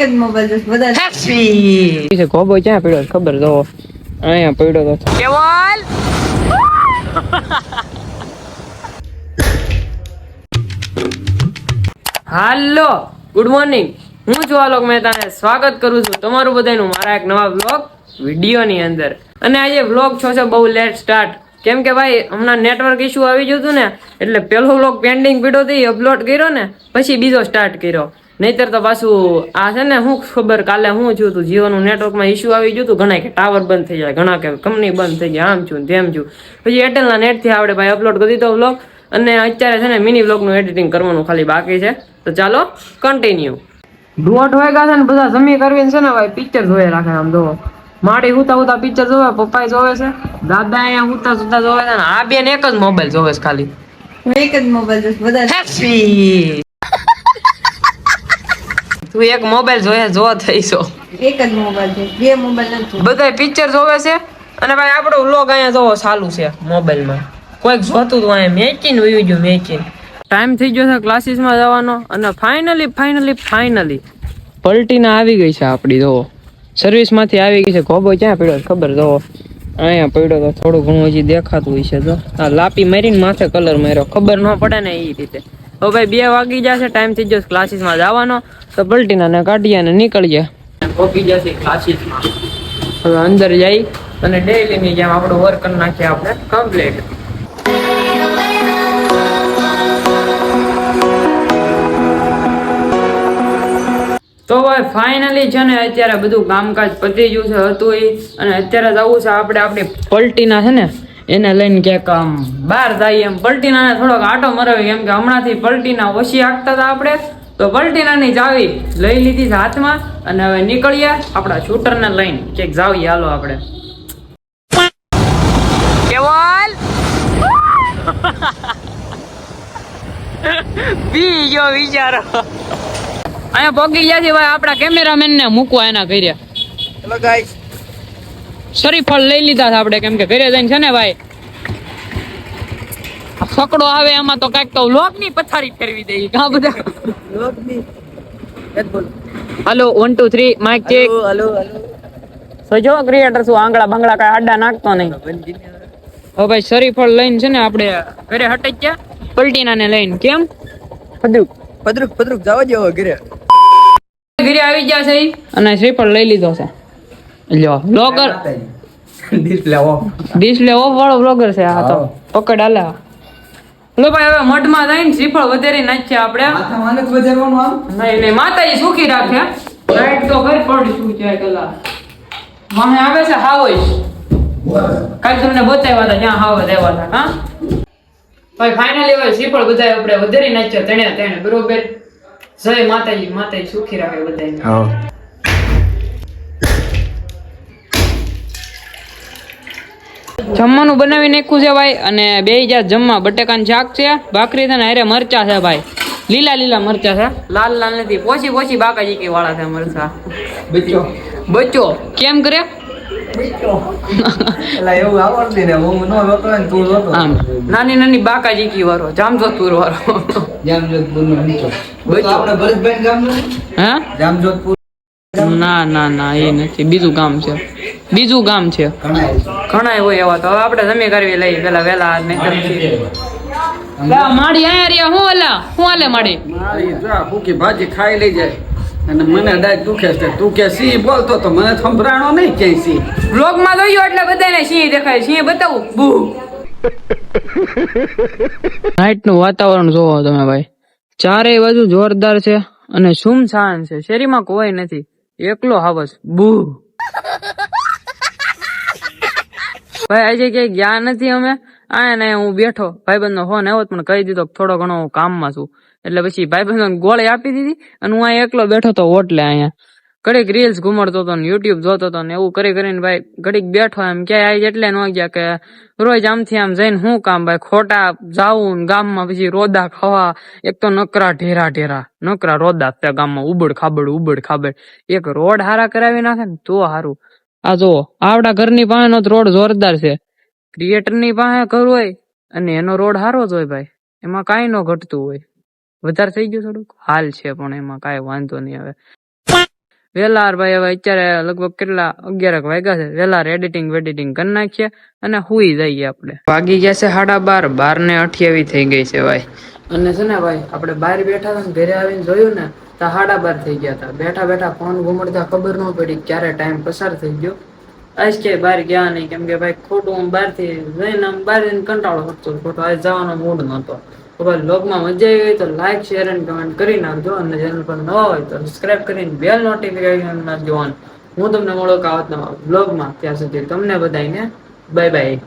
એક જ મોબાઈલ બધા હેપી છે કોબો ક્યાં પડ્યો ખબર દો અહીંયા પડ્યો તો કેવલ હાલો ગુડ મોર્નિંગ હું છું આલોક મહેતાને સ્વાગત કરું છું તમારું બધાનું મારા એક નવા વ્લોગ વિડીયોની અંદર અને આજે વ્લોગ છો છે બહુ લેટ સ્ટાર્ટ કેમ કે ભાઈ હમણાં નેટવર્ક ઇશ્યુ આવી ગયું હતું ને એટલે પહેલો વ્લોગ પેન્ડિંગ પડ્યો હતો અપલોડ કર્યો ને પછી બીજો સ્ટાર્ટ કર્યો નહીતર તો પાછું આ છે ને હું ખબર કાલે હું થયું હતું જીઓનું નેટવર્કમાં ઇશ્યુ આવી ગયું હતું ઘણા કે ટાવર બંધ થઈ જાય ઘણા કે કંપની બંધ થઈ જાય આમ છું તેમ છું પછી એરટેલના નેટથી આપણે ભાઈ અપલોડ કરી દીધો વ્લોગ અને અત્યારે છે ને મિની વ્લોગનું એડિટિંગ કરવાનું ખાલી બાકી છે તો ચાલો કન્ટિન્યુ દોઢ વાગ્યા છે ને બધા જમી કરવીને છે ને ભાઈ પિક્ચર જોઈ રાખે આમ જોવો માડી હુતા હુતા પિક્ચર જોવે પપ્પા જોવે છે દાદા અહીંયા હુતા સુતા જોવે છે ને આ બેન એક જ મોબાઈલ જોવે છે ખાલી એક જ મોબાઈલ બધા હેપી તું એક મોબાઈલ જોઈએ જો થઈશો એક જ મોબાઈલ છે બે મોબાઈલ નથી બધા પિક્ચર જોવે છે અને ભાઈ આપણો વ્લોગ અહીંયા જોવો ચાલુ છે મોબાઈલમાં કોઈક જોતું તો અહીંયા મેચિન વયું ગયું મેચિન ટાઈમ થઈ ગયો છે ક્લાસીસમાં જવાનો અને ફાઇનલી પલટીને આવી ગઈ છે આપણી જોવો સર્વિસમાંથી આવી ગઈ છે ગોબો ક્યાં પડ્યો ખબર જોવો અહીંયા પડ્યો તો થોડું ઘણું હજી દેખાતું હોય છે તો આ લાપી મારીને માથે કલર માર્યો ખબર ન પડે ને એ રીતે હવે ભાઈ 2 વાગી જશે ટાઈમ થઈ જશે ક્લાસીસમાં જવાનો તો પલટીના કાઢીએ અને નીકળીએ પહોંચી જશે ક્લાસીસમાં હવે અંદર જઈ અને ડેઈલીની જેમ આપણું વર્ક કરી નાખીએ આપણે કમ્પ્લીટ તો ભાઈ ફાઇનલી છે ને અત્યારે બધું કામકાજ પતી ગયું છે હતું એ અને અત્યારે જવું છે આપણે આપણી પલટીના છે ને એને લઈને ક્યાંક આમ બહાર જઈએ એમ પલટીનાને થોડોક આટો મરાવી કેમ કે હમણાંથી પલટીના ઓછી હાંકતા હતા આપણે તો પલટીનાની ચાવી લઈ લીધી છે હાથમાં અને હવે નીકળીએ આપણા શૂટરને લઈને ક્યાંક જાવીએ હાલો આપણે કેવલ બીજો વિચારો અહીંયા પહોંચી ગયા છે ભાઈ આપણા કેમેરામેન ને મૂકવા એના કર્યા હેલો ગાઈસ શરીફળ લઈ લીધા છે આપણે કેમ કે ઘરે જઈને છે ને ભાઈ સકડો આવે એમાં તો કઈક તો લોક ની પથારી ફેરવી દે કા બધા લોક ની હેલો 1 2 3 માઈક ચેક હેલો સજો ક્રિએટર શું આંગળા બંગળા કઈ આડા નાખતો નહીં હવે ભાઈ શરીફળ લઈને છે ને આપણે ઘરે હટી ગયા પલટીનાને લઈને કેમ પદરુક જવા જેવો ઘરે આવી ગયા છે અને શ્રીફળ લઈ લીધો છે લ્યો બ્લોગર ડિસ્પ્લે ઓફ વાળો બ્લોગર છે આ તો પકડ આલે લો ભાઈ હવે મઢમાં જઈને શ્રીફળ વધારી નાખીએ આપણે માથામાં વધારવાનું આમ નહીં માતાજી સુખી રાખે રાઈટ તો ઘર પડી શું છે કલા મને આવે છે હાવોઈશ કાલ તમને બતાવ્યા હતા જ્યાં હાવો દેવા હતા હા ભાઈ ફાઇનલી હવે શ્રીફળ બધા આપણે વધારી નાખ્યો તેને બરોબર જય માતાજી સુખી રાખે બધાને જમવાનું બનાવી નાખ્યું છે ભાઈ અને બે જાત જમવા બટેકાનું શાક છે ભાખરી છે ને હારે મરચા છે ભાઈ લીલા મરચા છે લાલ નથી પોછી બાકાજી કે વાળા છે મરચા બચ્ચો કેમ કરે નાની બાકાજી કી વાળો જામજોધપુર વાળો ના એ નથી બીજું ગામ છે ઘણા હોય એવા તો હવે આપણે જમી કરવી લઈ પેલા વેલા માડી અહીંયા હું હાલે માડી ભૂકી ભાજી ખાઈ લઈ જાય અને મને ડાય દુખે છે તું કે સિંહ બોલતો તો મને સંભળાણો નહીં ક્યાંય સિંહ વ્લોગ માં જોયો એટલે બધાને સિંહ દેખાય સિંહ બતાવું બૂ નાઈટ નું વાતાવરણ જોવો તમે ભાઈ ચારેય બાજુ જોરદાર છે અને સુમસાન છે શેરીમાં કોઈ નથી એકલો હાવસ બૂ ભાઈ આજે ક્યાંય ગયા નથી અમે આને હું બેઠો ભાઈબંધ નો ફોન આવ્યો પણ કહી દીધો થોડો ઘણો હું કામમાં છું એટલે પછી ભાઈબંધો ગોળી આપી દીધી અને હું અહીંયા એકલો બેઠો તો ઓટલે અહીંયા ઘડીક રીલ્સ ઘુમાડતો હતો ને યુટ્યુબ જોતો હતો ને એવું કરીને ભાઈ ઘડીક બેઠો એમ ક્યાંય આવી એટલે ન ગયા કે રોજ આમથી આમ જઈને શું કામ ભાઈ ખોટા જાવું ને ગામમાં પછી રોદા ખાવા એક તો નકરા ઢેરા નકરા રોદા ત્યાં ગામમાં ઉબડ ખાબડ એક રોડ હારા કરાવી નાખે ને તો હારું આ જો આવડા ઘરની પાસેનો રોડ જોરદાર છે ક્રિએટર ની પાસે ઘર હોય અને એનો રોડ હારો જ હોય ભાઈ એમાં કાંઈ ન ઘટતું હોય વધારે થઈ ગયું થોડુંક હાલ છે પણ એમાં કાંઈ વાંધો નહીં આવે વેલાર ભાઈ હવે અત્યારે લગભગ કેટલા 11 વાગ્યા છે. વેલાર એડિટિંગ વેડિટિંગ કરી નાખીએ અને હુઈ જઈએ આપણે. વાગી ગયા છે 12:30, 12:28 થઈ ગઈ છે ભાઈ. અને છે ને ભાઈ આપણે બહાર બેઠા હતા ને ઘરે આવીને જોયું ને તો 12:30 થઈ ગયા હતા. બેઠા બેઠા ફોન ઘુમડતા ખબર ન પડી ક્યારે ટાઈમ પસાર થઈ ગયો. આજ કે બહાર ગયા નહીં, કેમ કે ભાઈ ખોટું બહારથી જઈને બહાર કંટાળો હતો, ખોટો આજ જવાનો મૂડ નહોતો. તો ભાઈ વ્લોગમાં મજા આવી હોય તો લાઈક શેર અને કમેન્ટ કરી નાખજો, અને ચેનલ પર નવા હોય તો સબસ્ક્રાઇબ કરીને બેલ નોટિફિકેશન નાખજો ઓન. હું તમને મળું આવતા વ્લોગમાં. ત્યાં સુધી તમને બધાને બાય બાય.